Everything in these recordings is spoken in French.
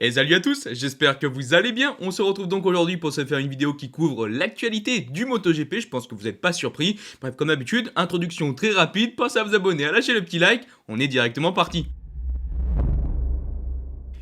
Et salut à tous, j'espère que vous allez bien. On se retrouve donc aujourd'hui pour se faire une vidéo qui couvre l'actualité du MotoGP. Je pense que vous n'êtes pas surpris. Bref, comme d'habitude, introduction très rapide. Pensez à vous abonner, à lâcher le petit like. On est directement parti.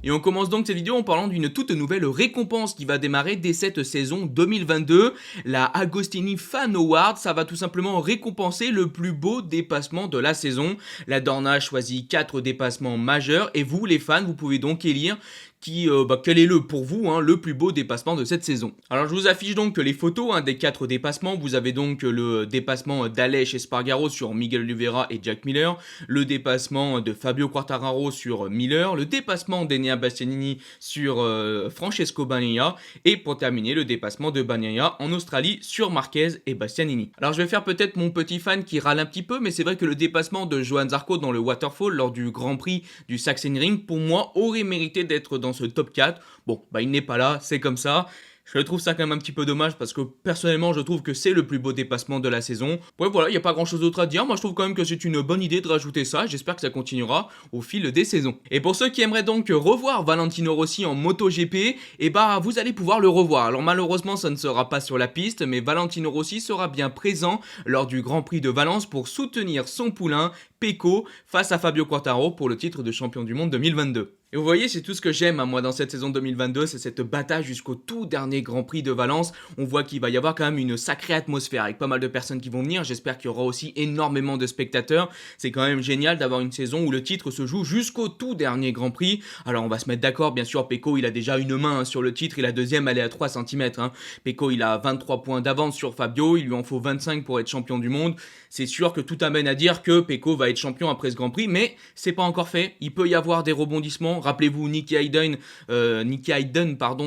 Et on commence donc cette vidéo en parlant d'une toute nouvelle récompense qui va démarrer dès cette saison 2022. La Agostini Fan Award, ça va tout simplement récompenser le plus beau dépassement de la saison. La Dorna choisit 4 dépassements majeurs et vous les fans, vous pouvez donc élire quel est pour vous le plus beau dépassement de cette saison. Alors je vous affiche donc les photos des 4 dépassements. Vous avez donc le dépassement d'Aleix Espargaro sur Miguel Oliveira et Jack Miller, le dépassement de Fabio Quartararo sur Miller, le dépassement d'Enea Bastianini sur Francesco Bagnaia et pour terminer le dépassement de Bagnaia en Australie sur Marquez et Bastianini. Alors je vais faire peut-être mon petit fan qui râle un petit peu, mais c'est vrai que le dépassement de Johann Zarco dans le Waterfall lors du Grand Prix du Sachsenring pour moi aurait mérité d'être dans ce top 4. Bon, il n'est pas là, c'est comme ça. Je trouve ça quand même un petit peu dommage parce que personnellement je trouve que c'est le plus beau dépassement de la saison. Ouais voilà, il n'y a pas grand chose d'autre à dire. Moi je trouve quand même que c'est une bonne idée de rajouter ça. J'espère que ça continuera au fil des saisons. Et pour ceux qui aimeraient donc revoir Valentino Rossi en MotoGP, vous allez pouvoir le revoir. Alors malheureusement ça ne sera pas sur la piste, mais Valentino Rossi sera bien présent lors du Grand Prix de Valence pour soutenir son poulain Pecco face à Fabio Quartararo pour le titre de champion du monde 2022. Et vous voyez, c'est tout ce que j'aime moi dans cette saison 2022, c'est cette bataille jusqu'au tout dernier Grand Prix de Valence. On voit qu'il va y avoir quand même une sacrée atmosphère avec pas mal de personnes qui vont venir. J'espère qu'il y aura aussi énormément de spectateurs. C'est quand même génial d'avoir une saison où le titre se joue jusqu'au tout dernier Grand Prix. Alors on va se mettre d'accord, bien sûr, Pecco il a déjà une main sur le titre et la deuxième elle est à 3 cm. Pecco il a 23 points d'avance sur Fabio, il lui en faut 25 pour être champion du monde. C'est sûr que tout amène à dire que Pecco va être champion après ce Grand Prix, mais c'est pas encore fait. Il peut y avoir des rebondissements. Rappelez-vous Nicky Hayden,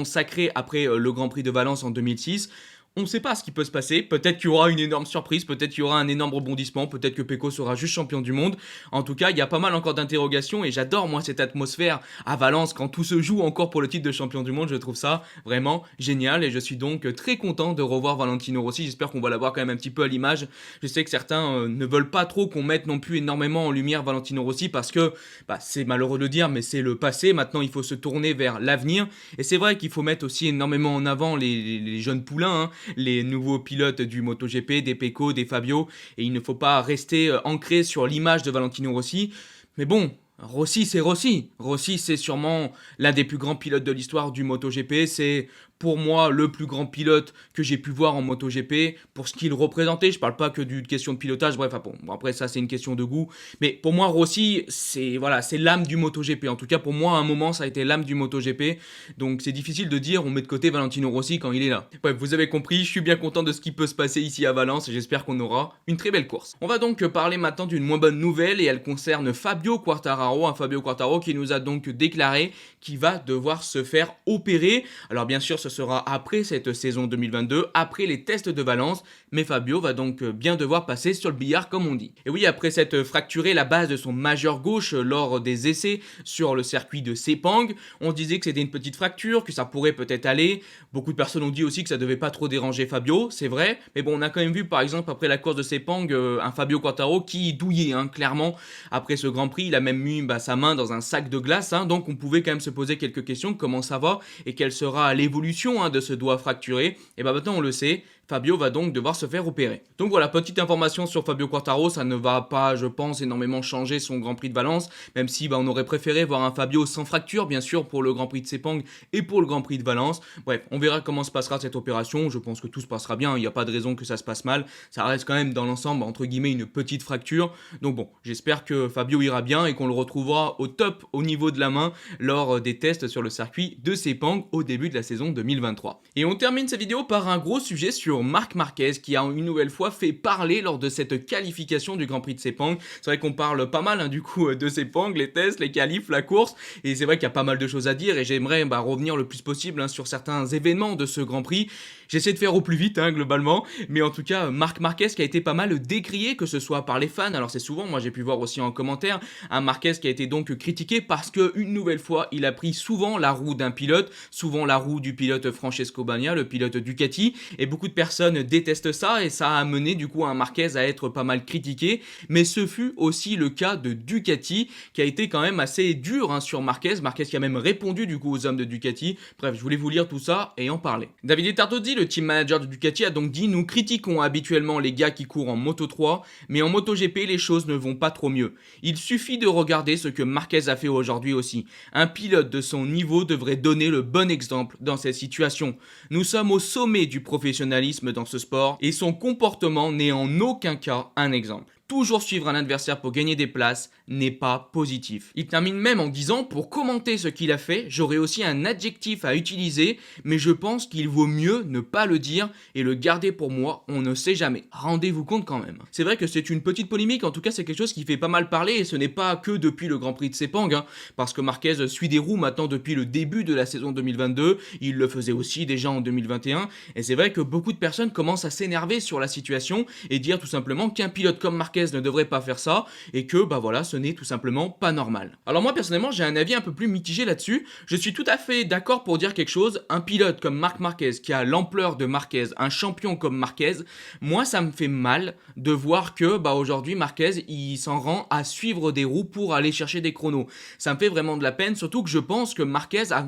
sacré après le Grand Prix de Valence en 2006. On ne sait pas ce qui peut se passer, peut-être qu'il y aura une énorme surprise, peut-être qu'il y aura un énorme rebondissement, peut-être que Pecco sera juste champion du monde. En tout cas, il y a pas mal encore d'interrogations et j'adore moi cette atmosphère à Valence quand tout se joue encore pour le titre de champion du monde. Je trouve ça vraiment génial et je suis donc très content de revoir Valentino Rossi. J'espère qu'on va l'avoir quand même un petit peu à l'image. Je sais que certains ne veulent pas trop qu'on mette non plus énormément en lumière Valentino Rossi parce que c'est malheureux de le dire, mais c'est le passé. Maintenant, il faut se tourner vers l'avenir et c'est vrai qu'il faut mettre aussi énormément en avant les jeunes poulains, les nouveaux pilotes du MotoGP, des Pecco, des Fabio, et il ne faut pas rester ancré sur l'image de Valentino Rossi. Mais bon, Rossi c'est Rossi. Rossi c'est sûrement l'un des plus grands pilotes de l'histoire du MotoGP. C'est pour moi le plus grand pilote que j'ai pu voir en MotoGP pour ce qu'il représentait. Je parle pas que d'une question de pilotage, bref, après ça c'est une question de goût. Mais pour moi Rossi c'est l'âme du MotoGP. En tout cas pour moi à un moment ça a été l'âme du MotoGP. Donc c'est difficile de dire on met de côté Valentino Rossi quand il est là. Bref, vous avez compris, je suis bien content de ce qui peut se passer ici à Valence et j'espère qu'on aura une très belle course. On va donc parler maintenant d'une moins bonne nouvelle et elle concerne Fabio Quartararo. Un Fabio Quartararo qui nous a donc déclaré qu'il va devoir se faire opérer. Alors bien sûr ce sera après cette saison 2022, après les tests de Valence, mais Fabio va donc bien devoir passer sur le billard comme on dit. Et oui, après s'être fracturé la base de son majeur gauche lors des essais sur le circuit de Sepang, on se disait que c'était une petite fracture, que ça pourrait peut-être aller. Beaucoup de personnes ont dit aussi que ça devait pas trop déranger Fabio, c'est vrai, mais bon, on a quand même vu par exemple après la course de Sepang un Fabio Quartararo qui douillait clairement après ce Grand Prix. Il a même mis sa main dans un sac de glace, donc on pouvait quand même se poser quelques questions, comment ça va et quelle sera l'évolution de ce doigt fracturé. Et maintenant on le sait, Fabio va donc devoir se faire opérer. Donc voilà, petite information sur Fabio Quartararo, ça ne va pas, je pense, énormément changer son Grand Prix de Valence, même si on aurait préféré voir un Fabio sans fracture, bien sûr, pour le Grand Prix de Sepang et pour le Grand Prix de Valence. Bref, on verra comment se passera cette opération, je pense que tout se passera bien, il n'y a pas de raison que ça se passe mal, ça reste quand même dans l'ensemble, entre guillemets, une petite fracture. Donc bon, j'espère que Fabio ira bien et qu'on le retrouvera au top au niveau de la main lors des tests sur le circuit de Sepang au début de la saison 2023. Et on termine cette vidéo par un gros sujet sur Marc Marquez qui a une nouvelle fois fait parler lors de cette qualification du Grand Prix de Sepang. C'est vrai qu'on parle pas mal du coup de Sepang, les tests, les qualifs, la course, et c'est vrai qu'il y a pas mal de choses à dire et j'aimerais revenir le plus possible sur certains événements de ce Grand Prix. J'essaie de faire au plus vite globalement, mais en tout cas Marc Marquez qui a été pas mal décrié, que ce soit par les fans, alors c'est souvent, moi j'ai pu voir aussi en commentaire, un Marquez qui a été donc critiqué parce que une nouvelle fois il a pris souvent la roue d'un pilote, souvent la roue du pilote Francesco Bagnaia, le pilote Ducati, et beaucoup de personnes détestent ça et ça a amené du coup un Marquez à être pas mal critiqué. Mais ce fut aussi le cas de Ducati qui a été quand même assez dur sur Marquez. Marquez qui a même répondu du coup aux hommes de Ducati. Bref, je voulais vous lire tout ça et en parler. Davide Tartozzi, le team manager de Ducati, a donc dit: nous critiquons habituellement les gars qui courent en Moto3, mais en MotoGP les choses ne vont pas trop mieux. Il suffit de regarder ce que Marquez a fait aujourd'hui aussi. Un pilote de son niveau devrait donner le bon exemple dans cette situation. Nous sommes au sommet du professionnalisme dans ce sport et son comportement n'est en aucun cas un exemple. Toujours suivre un adversaire pour gagner des places n'est pas positif. Il termine même en disant: pour commenter ce qu'il a fait, j'aurais aussi un adjectif à utiliser, mais je pense qu'il vaut mieux ne pas le dire et le garder pour moi, on ne sait jamais. Rendez-vous compte quand même. C'est vrai que c'est une petite polémique, en tout cas c'est quelque chose qui fait pas mal parler et ce n'est pas que depuis le Grand Prix de Sepang, parce que Marquez suit des roues maintenant depuis le début de la saison 2022, il le faisait aussi déjà en 2021, et c'est vrai que beaucoup de personnes commencent à s'énerver sur la situation et dire tout simplement qu'un pilote comme Marquez ne devrait pas faire ça et que bah voilà, ce n'est tout simplement pas normal. Alors moi personnellement j'ai un avis un peu plus mitigé là-dessus. Je suis tout à fait d'accord pour dire quelque chose. Un pilote comme Marc Marquez qui a l'ampleur de Marquez, un champion comme Marquez, moi ça me fait mal de voir que bah aujourd'hui Marquez il s'en rend à suivre des roues pour aller chercher des chronos. Ça me fait vraiment de la peine, surtout que je pense que Marquez a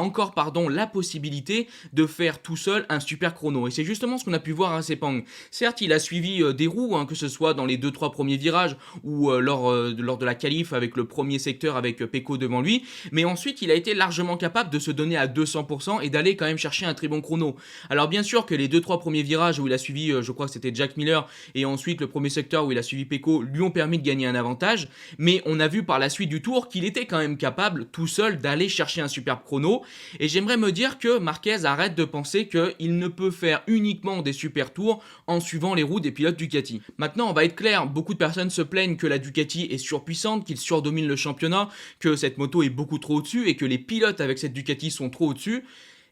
encore la possibilité de faire tout seul un super chrono et c'est justement ce qu'on a pu voir à Sepang. Certes il a suivi des roues, que ce soit dans les 2-3 premiers virages ou lors de la qualif avec le premier secteur avec Pecco devant lui, mais ensuite il a été largement capable de se donner à 200% et d'aller quand même chercher un très bon chrono. Alors bien sûr que les 2-3 premiers virages où il a suivi, je crois que c'était Jack Miller, et ensuite le premier secteur où il a suivi Pecco lui ont permis de gagner un avantage, mais on a vu par la suite du tour qu'il était quand même capable tout seul d'aller chercher un superbe chrono, et j'aimerais me dire que Marquez arrête de penser qu'il ne peut faire uniquement des super tours en suivant les roues des pilotes Ducati. Maintenant on va être clair, beaucoup de personnes se plaignent que la Ducati est surpuissante, qu'il surdomine le championnat, que cette moto est beaucoup trop au-dessus et que les pilotes avec cette Ducati sont trop au-dessus.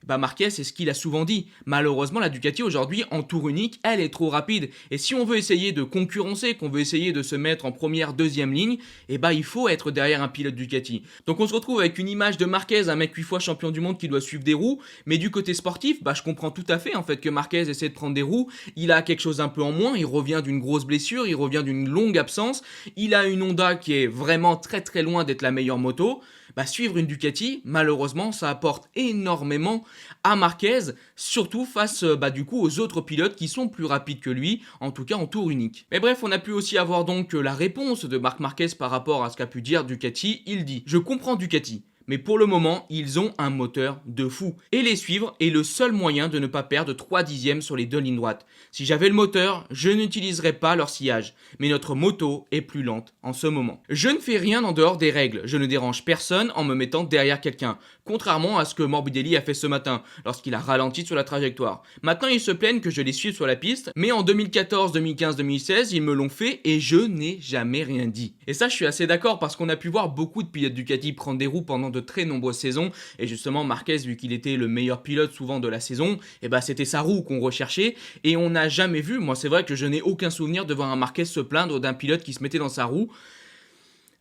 Bah Marquez, c'est ce qu'il a souvent dit. Malheureusement, la Ducati aujourd'hui, en tour unique, elle est trop rapide. Et si on veut essayer de concurrencer, qu'on veut essayer de se mettre en première, deuxième ligne, eh bah il faut être derrière un pilote Ducati. Donc on se retrouve avec une image de Marquez, un mec 8 fois champion du monde qui doit suivre des roues. Mais du côté sportif, bah je comprends tout à fait en fait que Marquez essaie de prendre des roues. Il a quelque chose un peu en moins, il revient d'une grosse blessure, il revient d'une longue absence. Il a une Honda qui est vraiment très très loin d'être la meilleure moto. Bah, suivre une Ducati, malheureusement, ça apporte énormément à Marquez, surtout face du coup aux autres pilotes qui sont plus rapides que lui, en tout cas en tour unique. Mais bref, on a pu aussi avoir donc la réponse de Marc Marquez par rapport à ce qu'a pu dire Ducati. Il dit: je comprends Ducati, mais pour le moment, ils ont un moteur de fou. Et les suivre est le seul moyen de ne pas perdre 3 dixièmes sur les deux lignes droites. Si j'avais le moteur, je n'utiliserais pas leur sillage. Mais notre moto est plus lente en ce moment. Je ne fais rien en dehors des règles. Je ne dérange personne en me mettant derrière quelqu'un. Contrairement à ce que Morbidelli a fait ce matin, lorsqu'il a ralenti sur la trajectoire. Maintenant, ils se plaignent que je les suive sur la piste. Mais en 2014, 2015, 2016, ils me l'ont fait et je n'ai jamais rien dit. Et ça, je suis assez d'accord parce qu'on a pu voir beaucoup de pilotes Ducati prendre des roues pendant de très nombreuses saisons et justement Marquez, vu qu'il était le meilleur pilote souvent de la saison, et bah c'était sa roue qu'on recherchait et on n'a jamais vu, moi c'est vrai que je n'ai aucun souvenir de voir un Marquez se plaindre d'un pilote qui se mettait dans sa roue.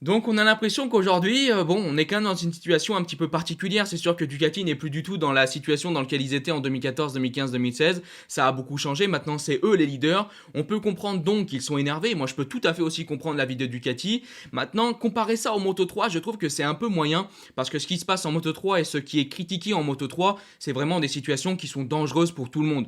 Donc on a l'impression qu'aujourd'hui, on est quand même dans une situation un petit peu particulière. C'est sûr que Ducati n'est plus du tout dans la situation dans laquelle ils étaient en 2014, 2015, 2016. Ça a beaucoup changé, maintenant c'est eux les leaders. On peut comprendre donc qu'ils sont énervés. Moi je peux tout à fait aussi comprendre l'avis de Ducati. Maintenant, comparer ça au Moto3, je trouve que c'est un peu moyen. Parce que ce qui se passe en Moto3 et ce qui est critiqué en Moto3, c'est vraiment des situations qui sont dangereuses pour tout le monde.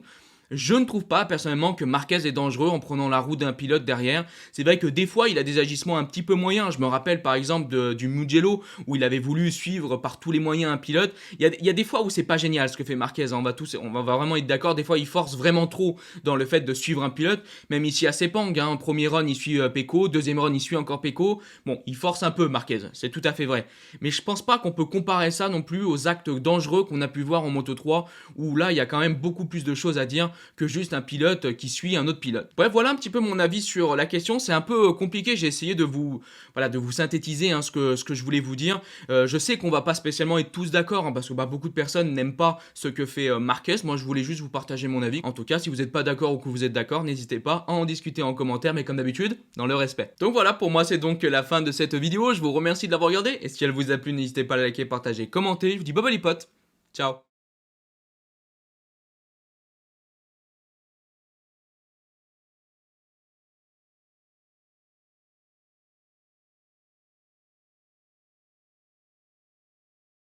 Je ne trouve pas personnellement que Marquez est dangereux en prenant la roue d'un pilote derrière. C'est vrai que des fois il a des agissements un petit peu moyens. Je me rappelle par exemple du Mugello où il avait voulu suivre par tous les moyens un pilote. Il y a des fois où c'est pas génial ce que fait Marquez. On va vraiment être d'accord. Des fois il force vraiment trop dans le fait de suivre un pilote. Même ici à Sepang, premier run il suit Pecco, deuxième run il suit encore Pecco. Bon, il force un peu Marquez, c'est tout à fait vrai. Mais je pense pas qu'on peut comparer ça non plus aux actes dangereux qu'on a pu voir en Moto3 où là il y a quand même beaucoup plus de choses à dire que juste un pilote qui suit un autre pilote. Bref, voilà un petit peu mon avis sur la question. C'est un peu compliqué, j'ai essayé de vous synthétiser ce que je voulais vous dire. Je sais qu'on va pas spécialement être tous d'accord, parce que beaucoup de personnes n'aiment pas ce que fait Marquez. Moi, je voulais juste vous partager mon avis. En tout cas, si vous n'êtes pas d'accord ou que vous êtes d'accord, n'hésitez pas à en discuter en commentaire, mais comme d'habitude, dans le respect. Donc voilà, pour moi, c'est donc la fin de cette vidéo. Je vous remercie de l'avoir regardée, et si elle vous a plu, n'hésitez pas à la liker, partager, commenter. Je vous dis bye bye les potes. Ciao.